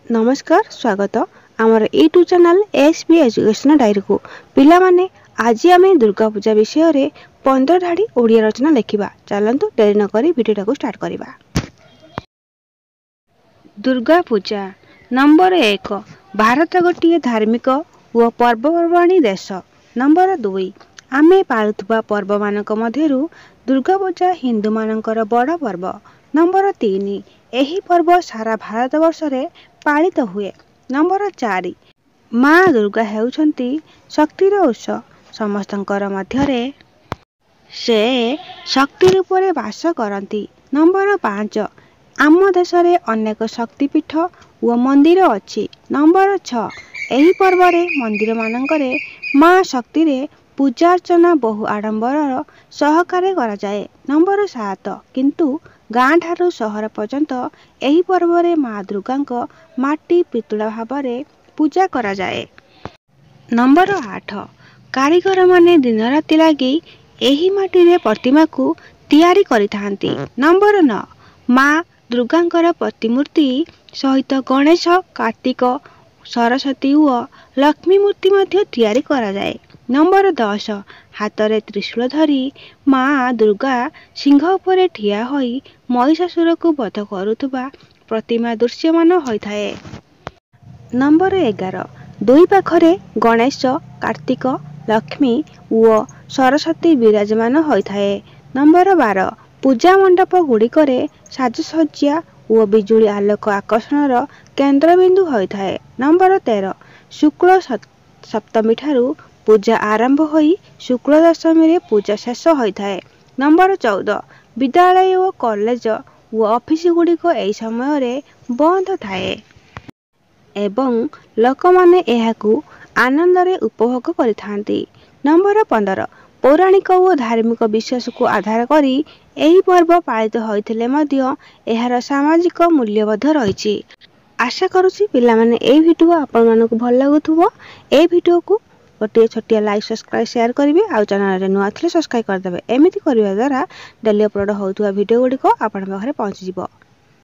नमस्कार स्वागत आमर YouTube channel SB education diary को पिला माने आज आम दुर्गा पूजा विषय रे 15 धाड़ी ओडिया रचना लिखा। चलतु डेरी नक भिडियो को स्टार्ट करवा। दुर्गा पूजा नंबर 1 भारत गोटे धार्मिक व पर्वपर्वाणी देश। नंबर 2 आमे पालुवा पर्व मानक मध्यरु दुर्गा पूजा हिंदू मानकर बड़ पर्व। नंबर 3 एही पर्व सारा भारत वर्ष रे पालित हुए। नंबर 4 माँ दुर्गा हेउछंती शक्तिर उत्स समस्तंकर मध्यरे से शक्ति रूप में वास करती। नंबर 5 आम देश रे अनेक शक्तिपीठ व मंदिर अच्छी। नंबर 6 एही पर्व रे मंदिर मानकरे माँ शक्ति रे पूजा अर्चना बहु आडंबर सहकारे करा जाए। नंबर 7 किंतु गाँ ठारू सहर पर्यंत एही पर्व रे माँ दुर्गा माटी पितुला भाव रे पूजा करा जाए। नंबर 8 कारीगर माने दिन राति लगी एही माटी रे प्रतिमा को तैयारी करिथांती। नंबर 9 माँ दुर्गांकर प्रतिमूर्ति सहित गणेश कार्तिक सरस्वती व लक्ष्मी मूर्ति मध्य तैयारी करा जाए। नंबर 10 हाथ रे त्रिशूल धरी माँ दुर्गा सिंह उपरे ठिया होई महिषासुर को वध करुवा प्रतिमा दृश्यमान होता है। नंबर 11 दुई पाखरे गणेश कार्तिक लक्ष्मी व सरस्वती विराजमान होता है। नंबर 12 पूजा मंडप गुड़िकरे साजसज्जा व बिजुली आलोक आकर्षण केन्द्रबिंदु होता है। नंबर 13 शुक्ल सप्तमी ठारू पूजा आरंभ होई शुक्ल दशमी रे पूजा शेष होता है। नंबर 14 विद्यालय व कॉलेज व ऑफिस गुड़िक एही समय रे बंद थाए एवं लोक माने एहाकू आनंद रे उपभोग करिथांती। नंबर 15 पौराणिक व धार्मिक विश्वास को आधार करी एही पर्व पालित होइथिले मध्य एहार सामाजिक मूल्यबोध रहिछि। आशा करूछि पिला माने एही वीडियो आपन मानको भल लागुथुबो। एही वीडियो को गोटे छोटिया लाइक सब्सक्राइब शेयर करेंगे आउ चैनल नुआ थे सब्सक्राइब करदे। एमिति करने द्वारा डेली अपलोड होता वीडियो गुड़िक आपण पाखे पहुँची।